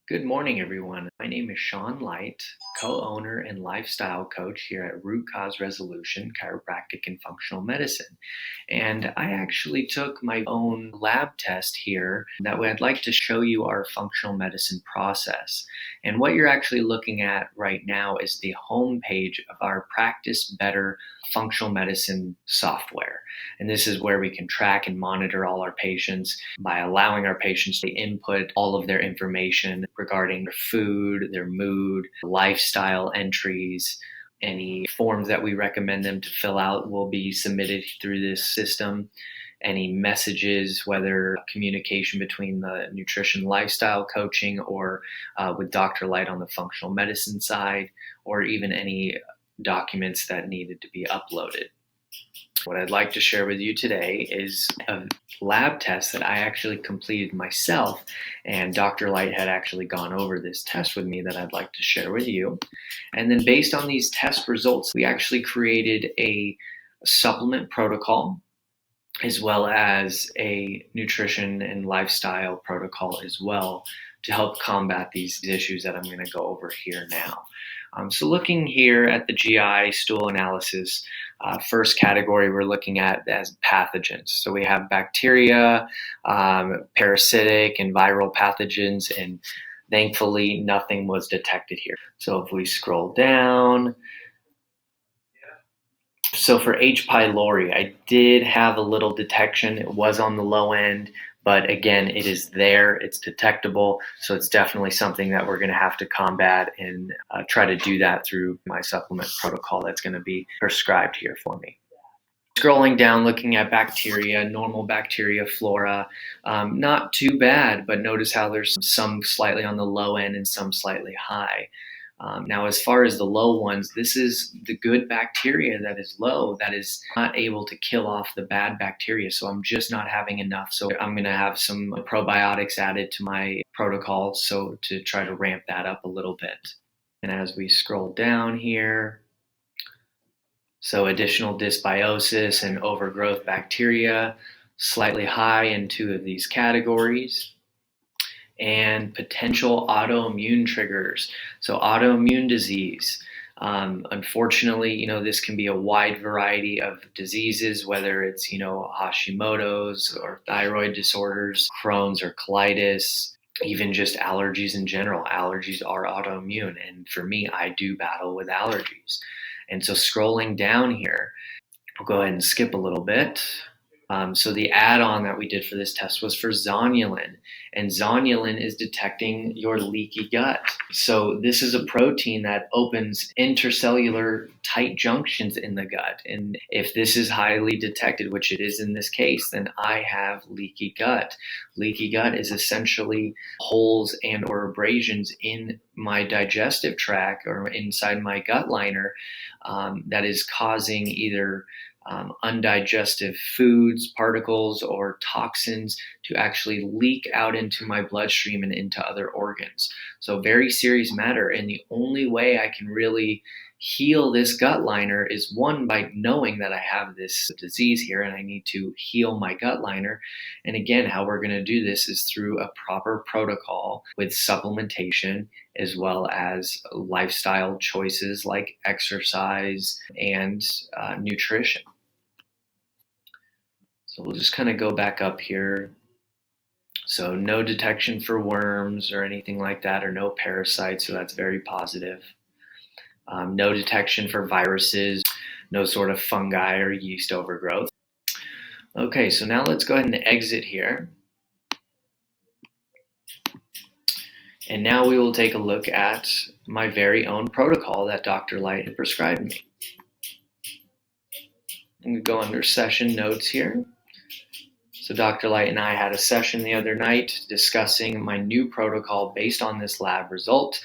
Good morning, everyone. My name is Sean Light, co-owner and lifestyle coach here at Root Cause Resolution Chiropractic and Functional Medicine. And I actually took my own lab test here. That way, I'd like to show you our functional medicine process. And what you're actually looking at right now is the home page of our Practice Better functional medicine software. And this is where we can track and monitor all our patients by allowing our patients to input all of their information regarding their food, their mood, lifestyle entries. Any forms that we recommend them to fill out will be submitted through this system. Any messages, whether communication between the nutrition lifestyle coaching or with Dr. Light on the functional medicine side, or even any documents that needed to be uploaded. What I'd like to share with you today is a lab test that I actually completed myself, and Dr. Light had actually gone over this test with me that I'd like to share with you. And then based on these test results, we actually created a supplement protocol as well as a nutrition and lifestyle protocol as well to help combat these issues that I'm going to go over here now. So looking here at the GI stool analysis, first category we're looking at as pathogens. So we have bacteria, parasitic and viral pathogens, and thankfully nothing was detected here. So if we scroll down, so for H. pylori, I did have a little detection. It was on the low end, but again, it is there, it's detectable. So it's definitely something that we're going to have to combat and try to do that through my supplement protocol that's going to be prescribed here for me. Scrolling down, looking at bacteria, normal bacteria flora, not too bad, but notice how there's some slightly on the low end and some slightly high. Now, as far as the low ones, this is the good bacteria that is low, that is not able to kill off the bad bacteria. So I'm just not having enough. So I'm going to have some probiotics added to my protocol so to try to ramp that up a little bit. And as we scroll down here, so additional dysbiosis and overgrowth bacteria, slightly high in two of these categories. And potential autoimmune triggers. So autoimmune disease. Unfortunately, this can be a wide variety of diseases, whether it's, Hashimoto's or thyroid disorders, Crohn's or colitis, even just allergies in general. Allergies are autoimmune. And for me, I do battle with allergies. And so scrolling down here, I'll go ahead and skip a little bit. So the add-on that we did for this test was for zonulin, and zonulin is detecting your leaky gut. So this is a protein that opens intercellular tight junctions in the gut. And if this is highly detected, which it is in this case, then I have leaky gut. Leaky gut is essentially holes and or abrasions in my digestive tract or inside my gut liner that is causing either undigested foods, particles, or toxins to actually leak out into my bloodstream and into other organs. So very serious matter. And the only way I can really heal this gut liner is one, by knowing that I have this disease here and I need to heal my gut liner. And again, how we're going to do this is through a proper protocol with supplementation as well as lifestyle choices like exercise and nutrition. So we'll just kind of go back up here. So no detection for worms or anything like that, or no parasites, so that's very positive. No detection for viruses, no sort of fungi or yeast overgrowth. Okay, so now let's go ahead and exit here. And now we will take a look at my very own protocol that Dr. Light had prescribed me. I'm going to go under session notes here. So Dr. Light and I had a session the other night discussing my new protocol based on this lab result.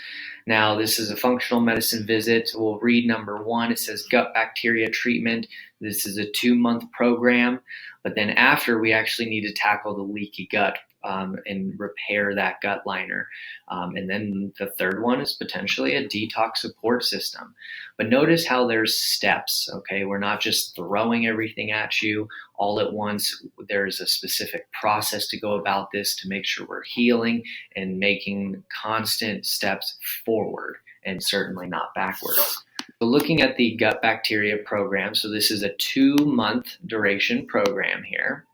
Now, this is a functional medicine visit. We'll read number 1. It says gut bacteria treatment. This is a 2-month program. But then after, we actually need to tackle the leaky gut and repair that gut liner. And then the third one is potentially a detox support system. But notice how there's steps, okay? We're not just throwing everything at you all at once. There's a specific process to go about this to make sure we're healing and making constant steps forward and certainly not backwards. So looking at the gut bacteria program, so this is a 2-month duration program here.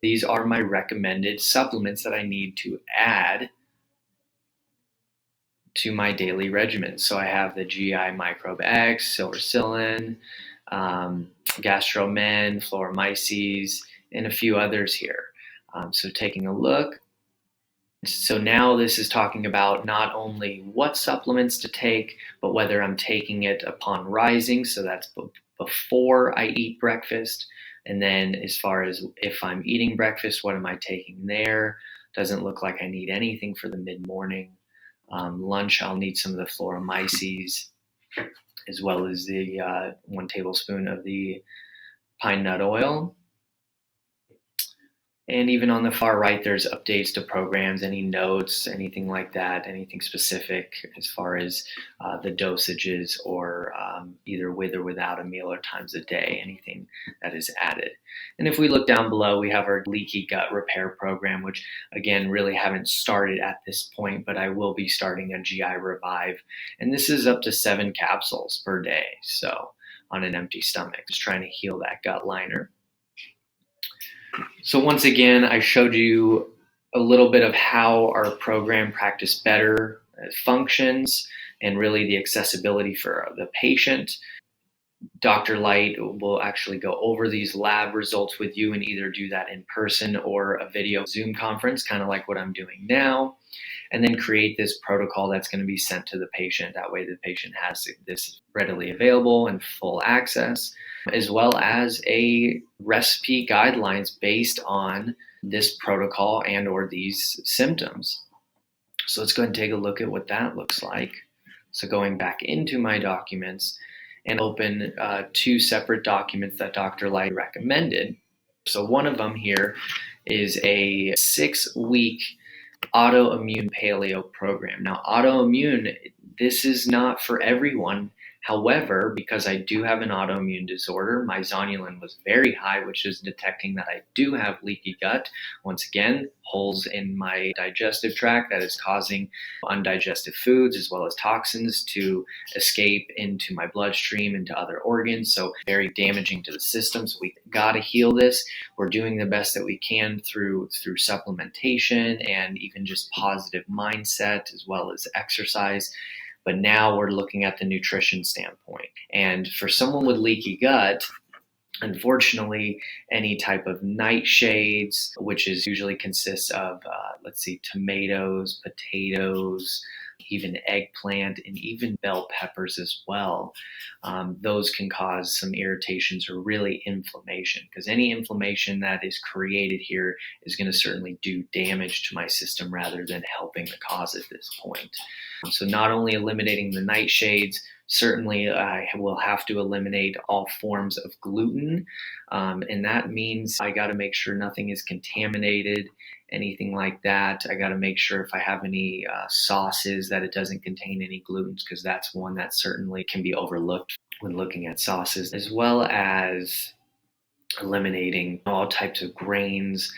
These are my recommended supplements that I need to add to my daily regimen. So I have the GI Microbe X, Silvercillin, Gastromen, Phloromyces, and a few others here. So taking a look. So now this is talking about not only what supplements to take, but whether I'm taking it upon rising. So that's before I eat breakfast. And then as far as if I'm eating breakfast, what am I taking there? Doesn't look like I need anything for the mid-morning. Lunch, I'll need some of the Phloromyces, as well as the 1 tablespoon of the pine nut oil. And even on the far right, there's updates to programs, any notes, anything like that, anything specific as far as the dosages or either with or without a meal or times a day, anything that is added. And if we look down below, we have our leaky gut repair program, which again, really haven't started at this point, but I will be starting a GI Revive. And this is up to 7 capsules per day. So on an empty stomach, just trying to heal that gut liner. So once again, I showed you a little bit of how our program Practice Better functions and really the accessibility for the patient. Dr. Light will actually go over these lab results with you and either do that in person or a video Zoom conference, kind of like what I'm doing now, and then create this protocol that's going to be sent to the patient. That way the patient has this readily available and full access, as well as a recipe guidelines based on this protocol and or these symptoms. So let's go ahead and take a look at what that looks like. So going back into my documents and open 2 separate documents that Dr. Light recommended. So one of them here is a 6-week autoimmune paleo program. Now, autoimmune, this is not for everyone. However, because I do have an autoimmune disorder, my zonulin was very high, which is detecting that I do have leaky gut. Once again, holes in my digestive tract that is causing undigested foods as well as toxins to escape into my bloodstream, into other organs. So very damaging to the system. So we got to heal this. We're doing the best that we can through supplementation and even just positive mindset as well as exercise. But now we're looking at the nutrition standpoint. And for someone with leaky gut, unfortunately, any type of nightshades, which is usually consists of, tomatoes, potatoes, even eggplant, and even bell peppers as well. Those can cause some irritations or really inflammation, because any inflammation that is created here is going to certainly do damage to my system rather than helping the cause at this point. So not only eliminating the nightshades, certainly I will have to eliminate all forms of gluten. And that means I got to make sure nothing is contaminated, anything like that. I got to make sure if I have any sauces that it doesn't contain any glutens, because that's one that certainly can be overlooked when looking at sauces, as well as eliminating all types of grains.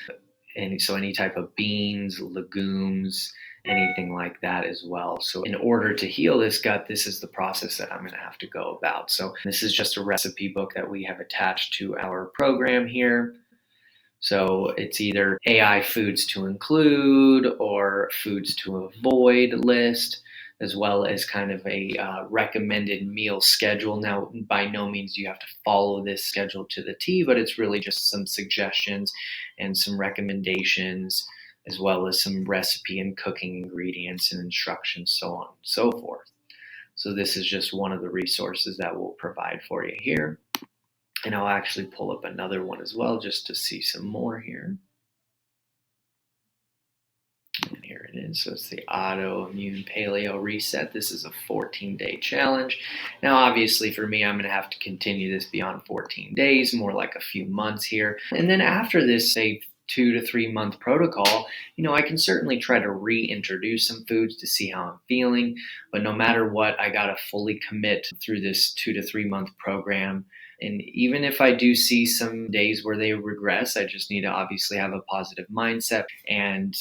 And so any type of beans, legumes, anything like that as well. So in order to heal this gut, this is the process that I'm going to have to go about. So this is just a recipe book that we have attached to our program here. So it's either AI foods to include or foods to avoid list, as well as kind of a recommended meal schedule. Now, by no means do you have to follow this schedule to the T, but it's really just some suggestions and some recommendations, as well as some recipe and cooking ingredients and instructions, so on and so forth. So this is just one of the resources that we'll provide for you here. And I'll actually pull up another one as well just to see some more here. And here it is. So it's the Autoimmune Paleo Reset. This is a 14-day challenge. Now, obviously, for me, I'm going to have to continue this beyond 14 days, more like a few months here. And then after this, say, 2 to 3 month protocol, I can certainly try to reintroduce some foods to see how I'm feeling. But no matter what, I got to fully commit through this 2 to 3 month program. And even if I do see some days where they regress, I just need to obviously have a positive mindset and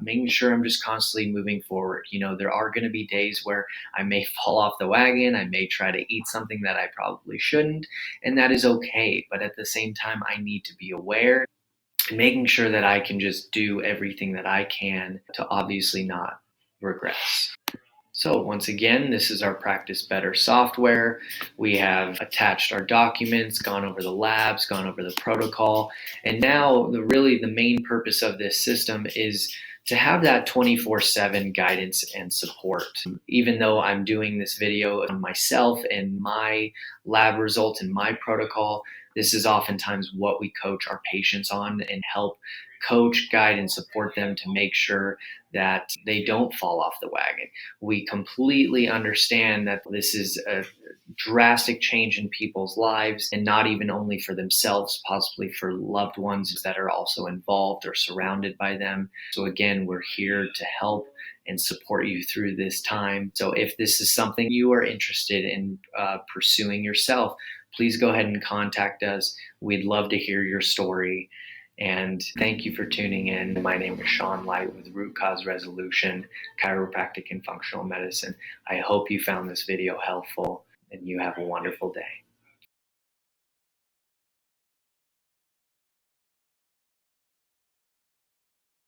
making sure I'm just constantly moving forward. There are going to be days where I may fall off the wagon. I may try to eat something that I probably shouldn't, and that is okay. But at the same time, I need to be aware and making sure that I can just do everything that I can to obviously not regress. So once again, this is our Practice Better software. We have attached our documents, gone over the labs, gone over the protocol, and now the main purpose of this system is to have that 24/7 guidance and support. Even though I'm doing this video on myself and my lab results and my protocol, this is oftentimes what we coach our patients on and help coach, guide, and support them to make sure that they don't fall off the wagon. We completely understand that this is a drastic change in people's lives, and not even only for themselves, possibly for loved ones that are also involved or surrounded by them. So again, we're here to help and support you through this time. So if this is something you are interested in pursuing yourself, please go ahead and contact us. We'd love to hear your story. And thank you for tuning in. My name is Sean Light with Root Cause Resolution, Chiropractic and Functional Medicine. I hope you found this video helpful and you have a wonderful day.